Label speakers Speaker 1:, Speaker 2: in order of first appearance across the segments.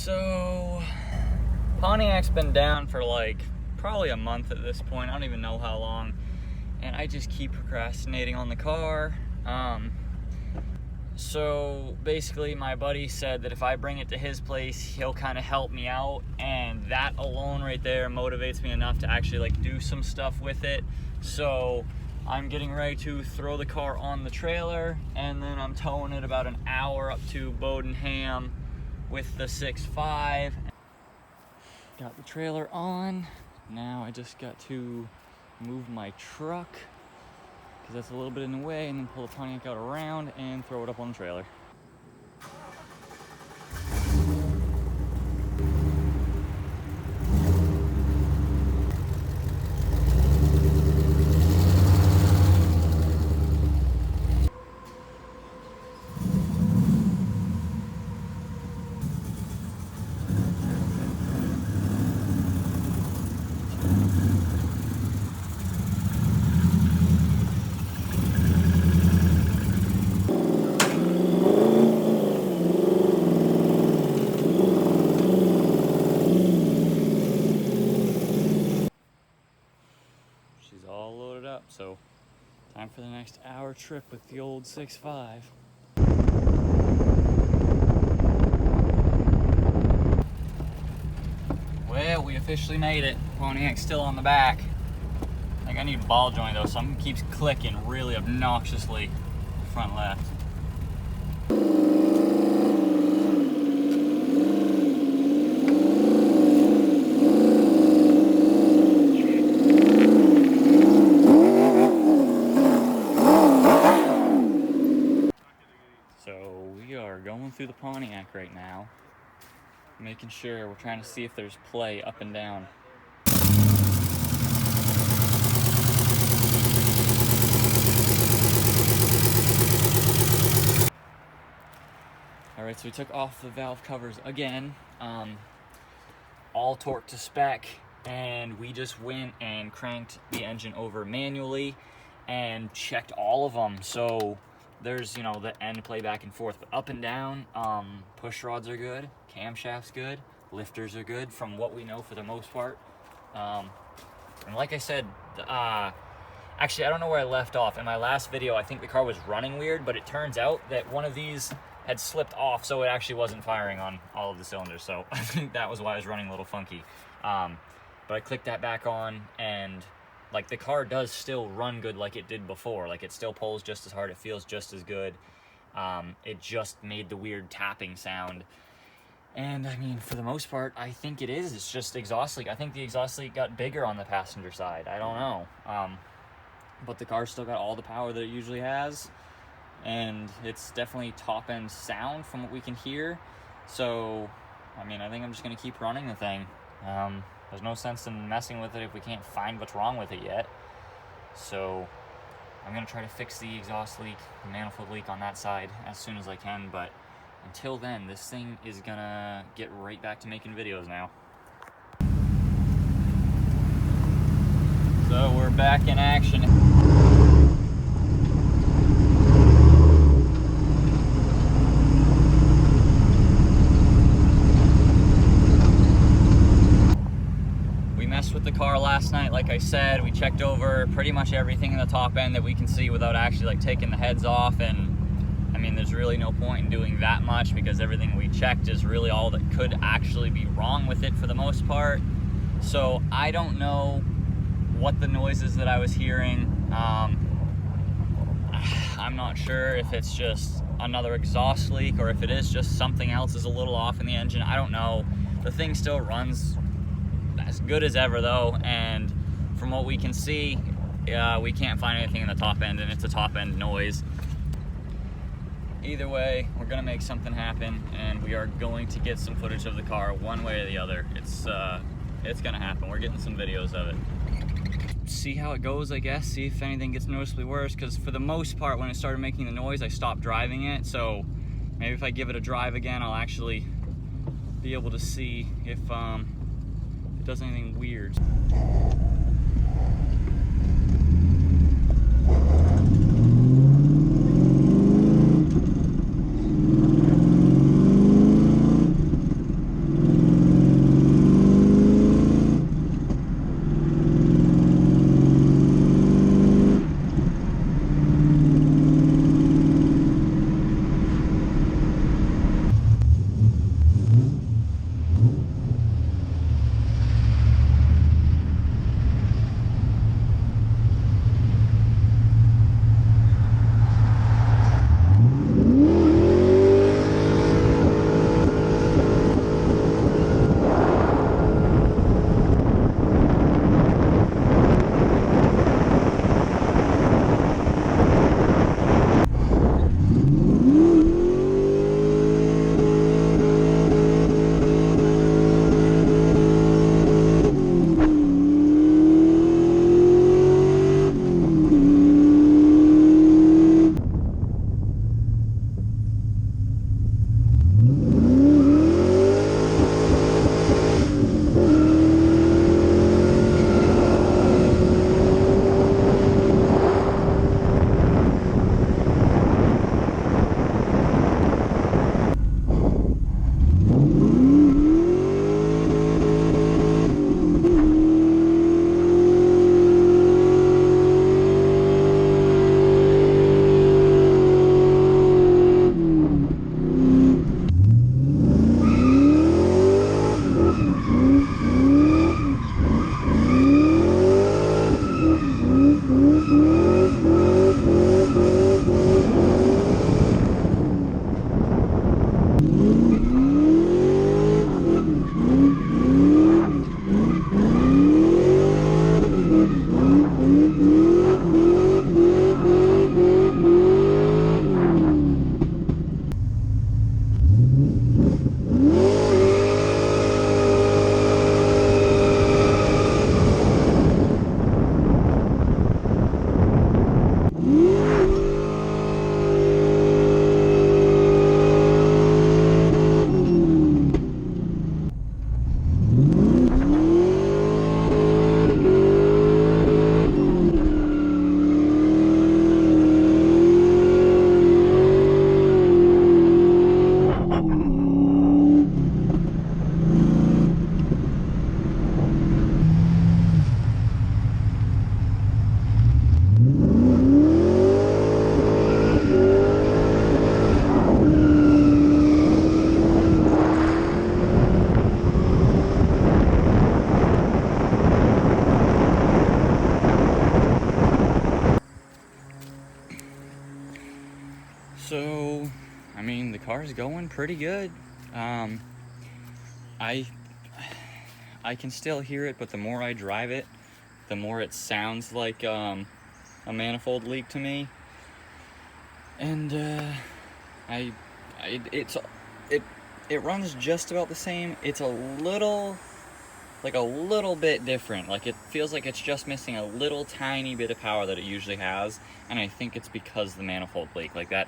Speaker 1: So, Pontiac's been down for like probably a month at this point. I don't even know how long. And I just keep procrastinating on the car. So basically my buddy said that if I bring it to his place, he'll kind of help me out. And that alone right there motivates me enough to actually like do some stuff with it. So I'm getting ready to throw the car on the trailer, and then I'm towing it about an hour up to Bodenham with the 6.5. Got the trailer on. Now I just got to move my truck, because that's a little bit in the way, and then pull the Pontiac out around and throw it up on the trailer. She's all loaded up, so time for the next hour trip with the old 6.5. Well, we officially made it. Pontiac's still on the back. I think I need a ball joint though, something keeps clicking really obnoxiously front left. So we are going through the Pontiac right now, making sure, we're trying to see if there's play up and down. Alright, so we took off the valve covers again, all torque to spec, and we just went and cranked the engine over manually and checked all of them. So there's, you know, the end play back and forth, but up and down, push rods are good, camshaft's good, lifters are good from what we know for the most part. And like I said, actually I don't know where I left off. In my last video, I think the car was running weird, but it turns out that one of these had slipped off, so it actually wasn't firing on all of the cylinders. So I think that was why I was running a little funky. But I clicked that back on, and like the car does still run good like it did before. Like it still pulls just as hard, it feels just as good. It just made the weird tapping sound. And I mean, for the most part, I think it's just exhaust leak. I think the exhaust leak got bigger on the passenger side. I don't know. But the car still got all the power that it usually has. And it's definitely top end sound from what we can hear. So, I mean, I think I'm just gonna keep running the thing. There's no sense in messing with it if we can't find what's wrong with it yet. So I'm gonna try to fix the exhaust leak, the manifold leak on that side as soon as I can, but until then, this thing is gonna get right back to making videos now. So we're back in action. With the car last night, like I said, we checked over pretty much everything in the top end that we can see without actually like taking the heads off. And I mean, there's really no point in doing that much, because everything we checked is really all that could actually be wrong with it for the most part. So I don't know what the noises that I was hearing. I'm not sure if it's just another exhaust leak or if it is just something else is a little off in the engine. I don't know. The thing still runs as good as ever though, and from what we can see, we can't find anything in the top end, and it's a top end noise. Either way, we're gonna make something happen, and we are going to get some footage of the car one way or the other. It's gonna happen. We're getting some videos of it. See how it goes, I guess, see if anything gets noticeably worse, because for the most part when it started making the noise I stopped driving it, so maybe if I give it a drive again I'll actually be able to see if it does anything weird. So, I mean, the car's going pretty good. I can still hear it, but the more I drive it, the more it sounds like a manifold leak to me. And it runs just about the same. It's a little bit different. Like, it feels like it's just missing a little tiny bit of power that it usually has, and I think it's because the manifold leak. Like that,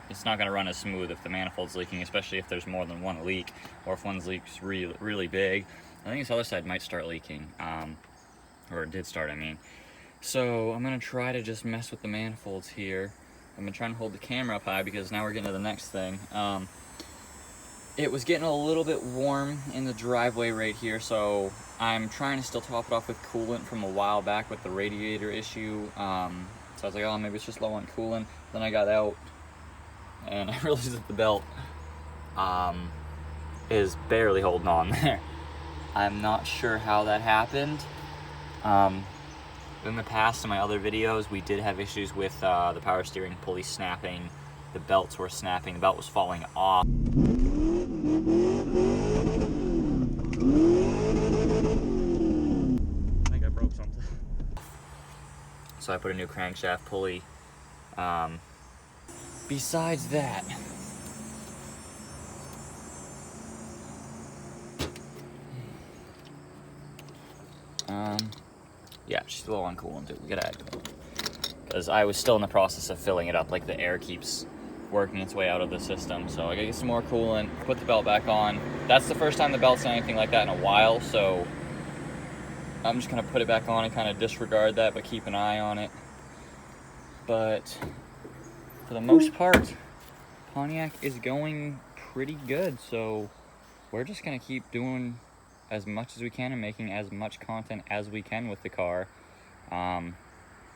Speaker 1: it's not going to run as smooth if the manifold's leaking, especially if there's more than one leak, or if one leak's really big. I think this other side might start leaking, or it did start, I mean. So I'm going to try to just mess with the manifolds here. I've been trying to hold the camera up high because now we're getting to the next thing. It was getting a little bit warm in the driveway right here, so I'm trying to still top it off with coolant from a while back with the radiator issue. So I was like, oh, maybe it's just low on coolant. Then I got out, and I realized that the belt is barely holding on there. I'm not sure how that happened. In the past, in my other videos, we did have issues with the power steering pulley snapping. The belts were snapping. The belt was falling off. I think I broke something. So I put a new crankshaft pulley. Besides that, yeah, she's low on coolant too. We gotta add coolant. Because I was still in the process of filling it up, like the air keeps working its way out of the system. So I gotta get some more coolant, put the belt back on. That's the first time the belt's done anything like that in a while, so I'm just gonna put it back on and kind of disregard that, but keep an eye on it. But for the most part, Pontiac is going pretty good, so we're just gonna keep doing as much as we can and making as much content as we can with the car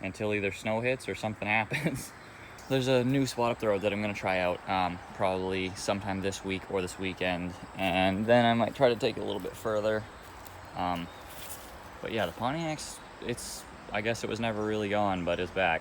Speaker 1: until either snow hits or something happens. There's a new spot up the road that I'm gonna try out probably sometime this week or this weekend, and then I might try to take it a little bit further. But yeah, the Pontiac's, I guess it was never really gone, but it's back.